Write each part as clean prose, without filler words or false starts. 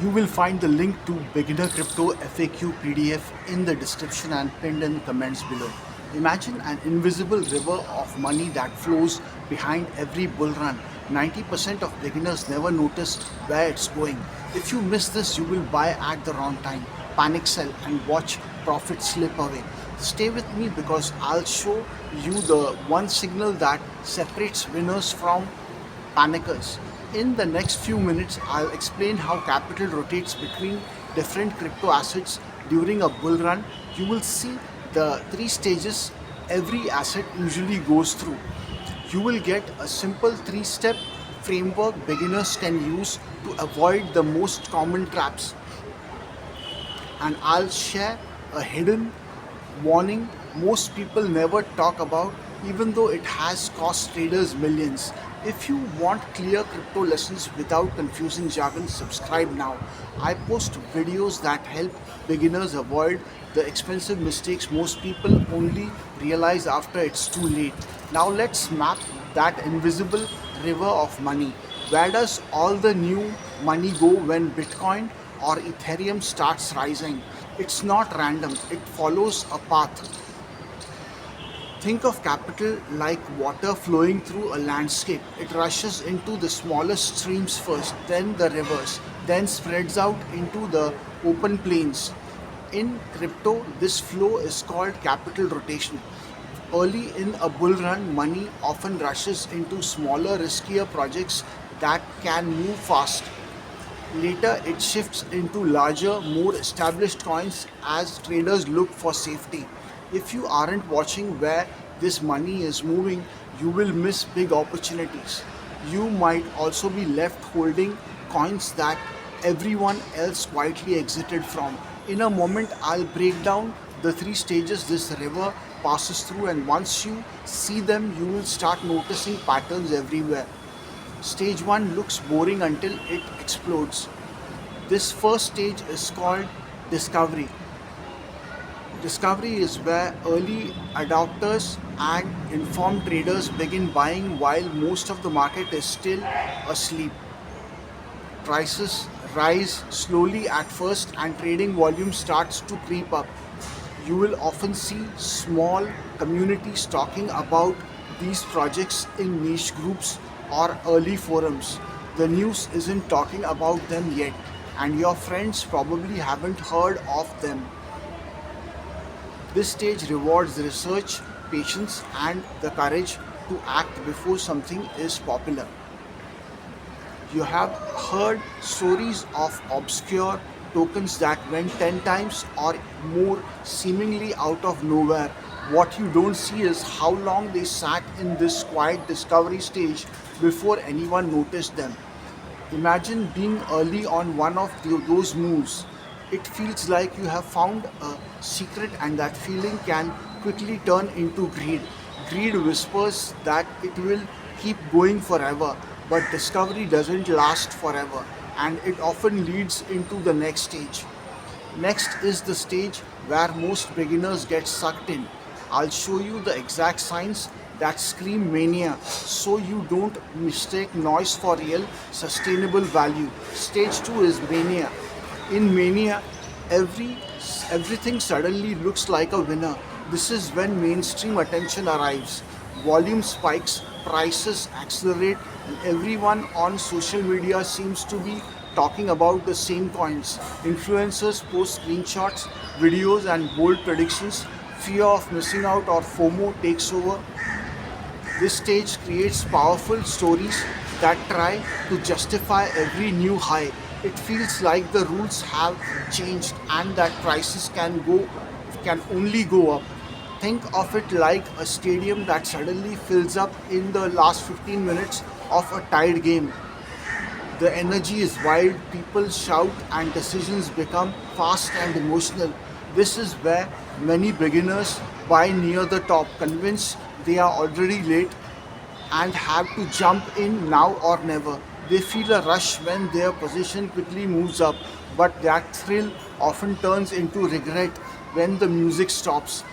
You will find the link to Beginner Crypto FAQ PDF in the description and pinned in comments below. Imagine an invisible river of money that flows behind every bull run. 90% of beginners never notice where it's going. If you miss this, you will buy at the wrong time, panic sell, and watch profit slip away. Stay with me because I'll show you the one signal that separates winners from panickers. In the next few minutes, I'll explain how capital rotates between different crypto assets during a bull run. You will see the three stages every asset usually goes through. You will get a simple three-step framework beginners can use to avoid the most common traps, and I'll share a hidden warning most people never talk about, even though it has cost traders millions. If you want clear crypto lessons without confusing jargon, subscribe now. I post videos that help beginners avoid the expensive mistakes most people only realize after it's too late. Now let's map that invisible river of money. Where does all the new money go when Bitcoin or Ethereum starts rising? It's not random, it follows a path. Think of capital like water flowing through a landscape. It rushes into the smallest streams first, then the rivers, then spreads out into the open plains. In crypto, this flow is called capital rotation. Early in a bull run, money often rushes into smaller, riskier projects that can move fast. Later, it shifts into larger, more established coins as traders look for safety. If you aren't watching where this money is moving, you will miss big opportunities. You might also be left holding coins that everyone else quietly exited from. In a moment, I'll break down the three stages this river passes through, and once you see them, you will start noticing patterns everywhere. Stage 1 looks boring until it explodes. This first stage is called discovery. Discovery is where early adopters and informed traders begin buying while most of the market is still asleep. Prices rise slowly at first and trading volume starts to creep up. You will often see small communities talking about these projects in niche groups or early forums. The news isn't talking about them yet, and your friends probably haven't heard of them. This stage rewards research, patience, and the courage to act before something is popular. You have heard stories of obscure tokens that went 10 times or more seemingly out of nowhere. What you don't see is how long they sat in this quiet discovery stage before anyone noticed them. Imagine being early on one of those moves. It feels like you have found a secret, and that feeling can quickly turn into greed. Greed whispers that it will keep going forever, but discovery doesn't last forever, and it often leads into the next stage. Next is the stage where most beginners get sucked in. I'll show you the exact signs that scream mania so you don't mistake noise for real sustainable value. Stage 2 is mania. In mania, everything suddenly looks like a winner. This is when mainstream attention arrives. Volume spikes, prices accelerate, and everyone on social media seems to be talking about the same coins. Influencers post screenshots, videos, and bold predictions. Fear of missing out or FOMO takes over. This stage creates powerful stories that try to justify every new high. It feels like the rules have changed and that prices can only go up. Think of it like a stadium that suddenly fills up in the last 15 minutes of a tied game. The energy is wild, people shout, and decisions become fast and emotional. This is where many beginners buy near the top, convinced they are already late and have to jump in now or never. They feel a rush when their position quickly moves up, but that thrill often turns into regret when the music stops.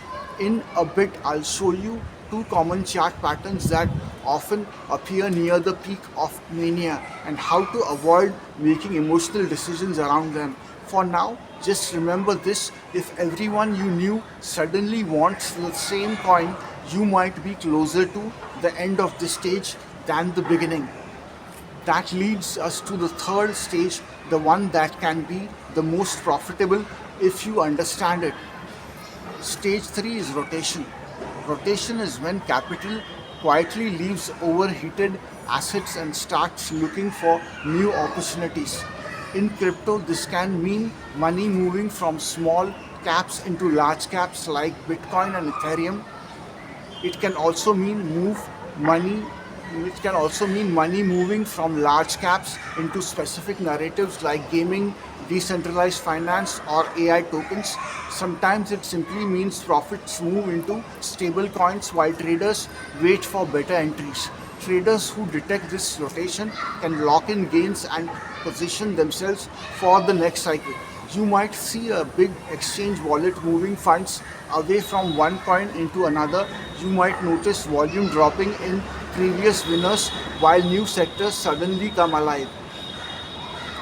In a bit, I'll show you two common chart patterns that often appear near the peak of mania and how to avoid making emotional decisions around them. For now, just remember this: if everyone you knew suddenly wants the same coin, you might be closer to the end of the stage than the beginning. That leads us to the third stage, the one that can be the most profitable if you understand it. Stage 3 is rotation. Rotation is when capital quietly leaves overheated assets and starts looking for new opportunities. In crypto, this can mean money moving from small caps into large caps like Bitcoin and Ethereum. It can also mean move money it can also mean money moving from large caps into specific narratives like gaming, decentralized finance, or AI tokens. Sometimes it simply means profits move into stable coins while traders wait for better entries. Traders who detect this rotation can lock in gains and position themselves for the next cycle. You might see a big exchange wallet moving funds away from one coin into another. You might notice volume dropping in previous winners while new sectors suddenly come alive.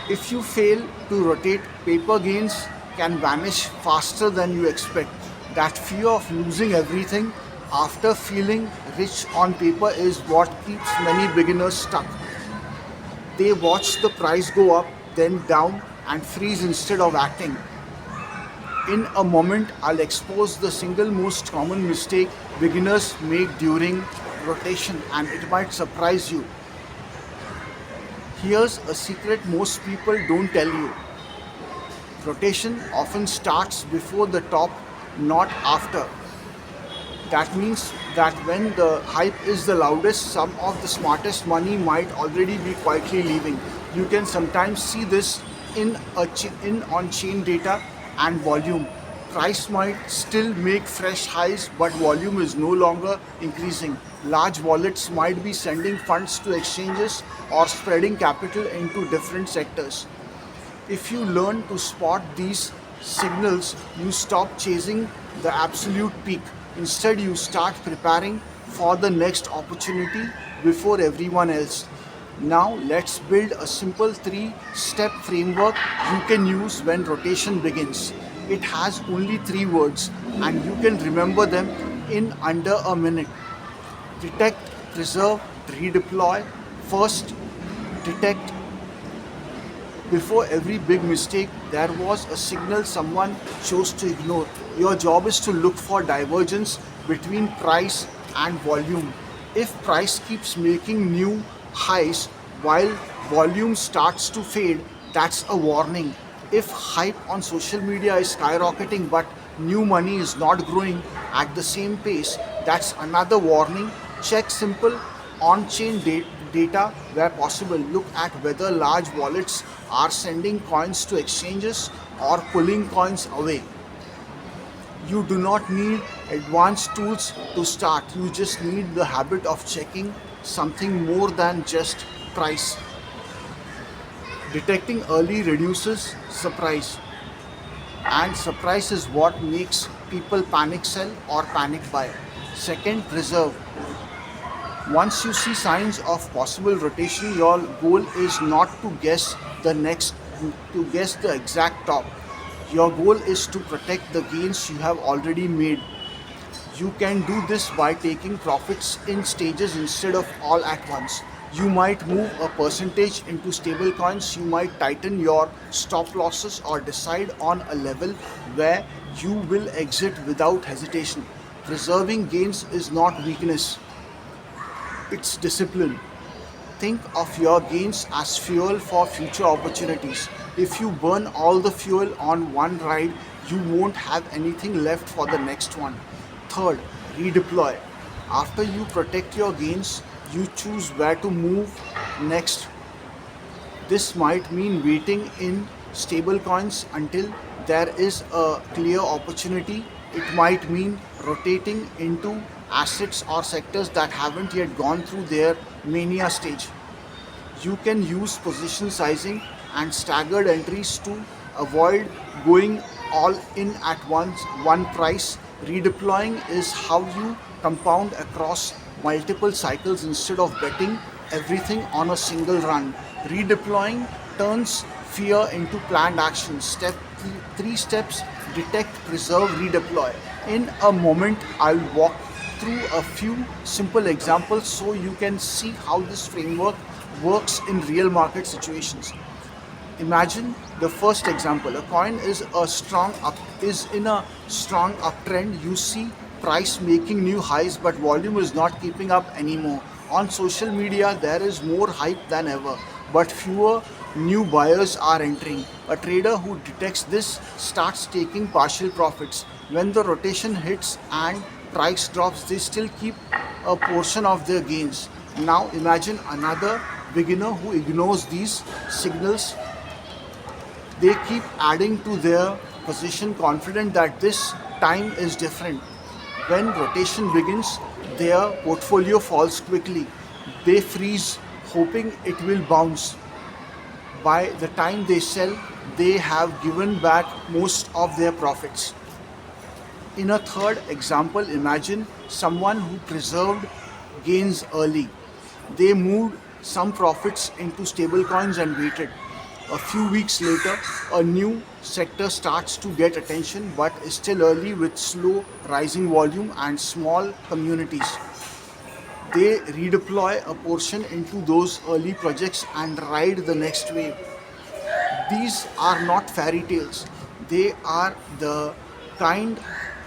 If you fail to rotate, paper gains can vanish faster than you expect. That fear of losing everything after feeling rich on paper is what keeps many beginners stuck. They watch the price go up, then down, and freeze instead of acting. In a moment, I'll expose the single most common mistake beginners make during rotation, and it might surprise you. Here's a secret most people don't tell you: rotation often starts before the top, not after. That means that when the hype is the loudest, some of the smartest money might already be quietly leaving. You can sometimes see this in on-chain data and volume. Price might still make fresh highs, but volume is no longer increasing. Large wallets might be sending funds to exchanges or spreading capital into different sectors. If you learn to spot these signals, you stop chasing the absolute peak. Instead, you start preparing for the next opportunity before everyone else. Now, let's build a simple three-step framework you can use when rotation begins. It has only three words, and you can remember them in under a minute: detect, preserve, redeploy. First, detect. Before every big mistake, there was a signal someone chose to ignore. Your job is to look for divergence between price and volume. If price keeps making new highs while volume starts to fade, that's a warning. If hype on social media is skyrocketing but new money is not growing at the same pace, that's another warning. Check simple on-chain data where possible. Look at whether large wallets are sending coins to exchanges or pulling coins away. You do not need advanced tools to start. You just need the habit of checking something more than just price. Detecting early reduces surprise, and surprise is what makes people panic sell or panic buy. Second, preserve. Once you see signs of possible rotation, your goal is not to guess the exact top. Your goal is to protect the gains you have already made. You can do this by taking profits in stages instead of all at once. You might move a percentage into stable coins, you might tighten your stop losses or decide on a level where you will exit without hesitation. Preserving gains is not weakness, it's discipline. Think of your gains as fuel for future opportunities. If you burn all the fuel on one ride, you won't have anything left for the next one. Third, redeploy. After you protect your gains, you choose where to move next. This might mean waiting in stablecoins until there is a clear opportunity. It might mean rotating into assets or sectors that haven't yet gone through their mania stage. You can use position sizing and staggered entries to avoid going all in at once one price. Redeploying is how you compound across multiple cycles instead of betting everything on a single run. Redeploying turns fear into planned action. Three steps: detect, preserve, redeploy. In a moment, I'll walk through a few simple examples so you can see how this framework works in real market situations. Imagine the first example. A coin is in a strong uptrend. You see price making new highs, but volume is not keeping up anymore. On social media, there is more hype than ever, but fewer new buyers are entering. A trader who detects this starts taking partial profits. When the rotation hits and price drops, they still keep a portion of their gains. Now imagine another beginner who ignores these signals. They keep adding to their position, confident that this time is different. When rotation begins, their portfolio falls quickly. They freeze, hoping it will bounce. By the time they sell, they have given back most of their profits. In a third example, imagine someone who preserved gains early. They moved some profits into stablecoins and waited. A few weeks later, a new sector starts to get attention but is still early with slow rising volume and small communities. They redeploy a portion into those early projects and ride the next wave. These are not fairy tales. They are the kind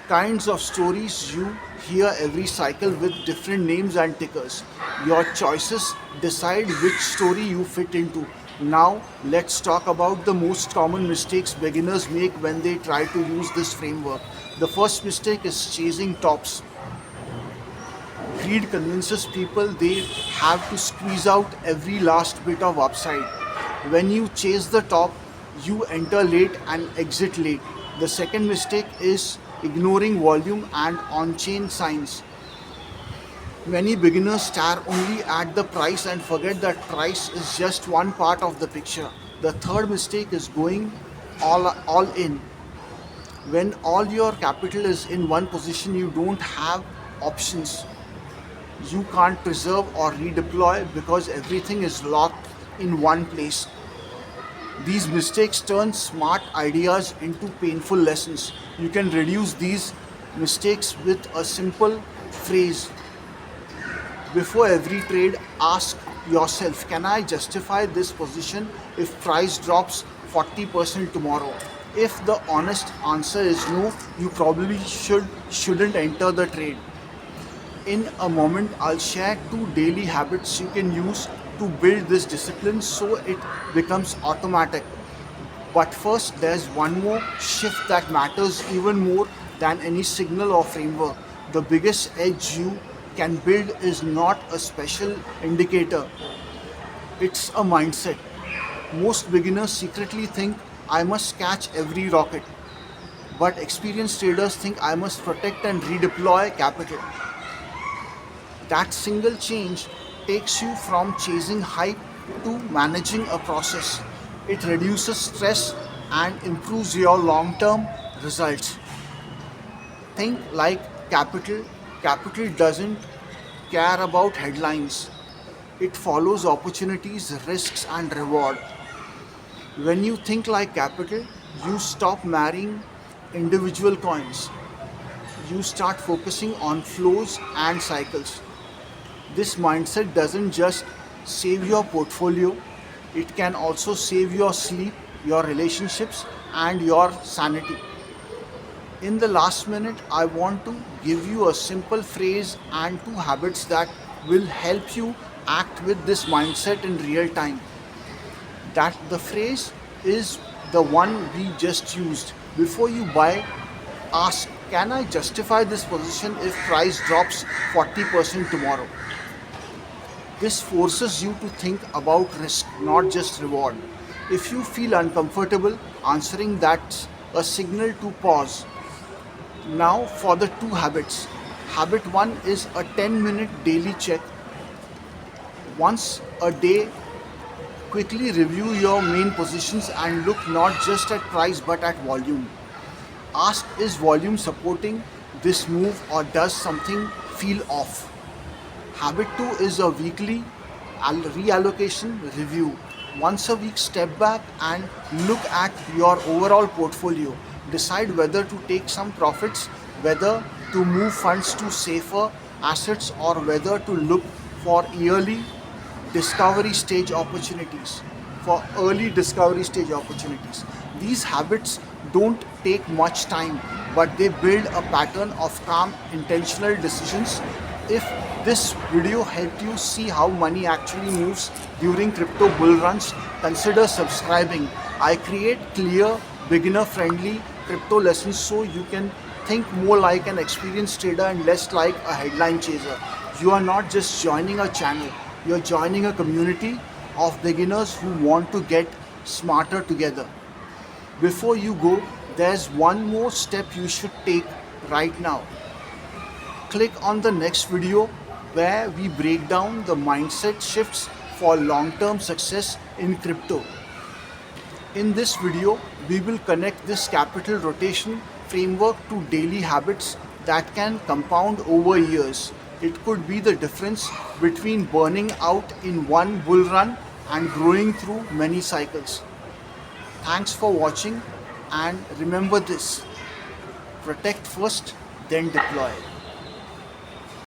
kinds of stories you hear every cycle with different names and tickers. Your choices decide which story you fit into. Now, let's talk about the most common mistakes beginners make when they try to use this framework. The first mistake is chasing tops. Greed convinces people they have to squeeze out every last bit of upside. When you chase the top, you enter late and exit late. The second mistake is ignoring volume and on chain signs. Many beginners stare only at the price and forget that price is just one part of the picture. The third mistake is going all in. When all your capital is in one position, you don't have options. You can't preserve or redeploy because everything is locked in one place. These mistakes turn smart ideas into painful lessons. You can reduce these mistakes with a simple phrase. Before every trade, ask yourself, can I justify this position if price drops 40% tomorrow? If the honest answer is no, you probably shouldn't enter the trade. In a moment, I'll share two daily habits you can use to build this discipline so it becomes automatic. But first, there's one more shift that matters even more than any signal or framework. The biggest edge you can build is not a special indicator, it's a mindset. Most beginners secretly think I must catch every rocket, but experienced traders think I must protect and redeploy capital. That single change takes you from chasing hype to managing a process. It reduces stress and improves your long term results. Think like capital. Capital doesn't care about headlines, it follows opportunities, risks, and reward. When you think like capital, you stop marrying individual coins. You start focusing on flows and cycles. This mindset doesn't just save your portfolio, it can also save your sleep, your relationships, and your sanity. In the last minute, I want to give you a simple phrase and two habits that will help you act with this mindset in real time. That the phrase is the one we just used. Before you buy, ask, can I justify this position if price drops 40% tomorrow? This forces you to think about risk, not just reward. If you feel uncomfortable answering, that's a signal to pause. Now for the two habits. Habit 1 is a 10-minute daily check. Once a day, quickly review your main positions and look not just at price but at volume. Ask, is volume supporting this move or does something feel off? Habit 2 is a weekly reallocation review. Once a week, step back and look at your overall portfolio. Decide whether to take some profits, whether to move funds to safer assets, or whether to look for discovery stage opportunities early discovery stage opportunities. These habits don't take much time, but they build a pattern of calm, intentional decisions. If this video helped you see how money actually moves during crypto bull runs, consider subscribing. I create clear, beginner friendly crypto lessons so you can think more like an experienced trader and less like a headline chaser. You are not just joining a channel, you're joining a community of beginners who want to get smarter together. Before you go, there's one more step you should take right now. Click on the next video where we break down the mindset shifts for long term success in crypto. In this video, we will connect this capital rotation framework to daily habits that can compound over years. It could be the difference between burning out in one bull run and growing through many cycles. Thanks for watching, and remember this: protect first, then deploy.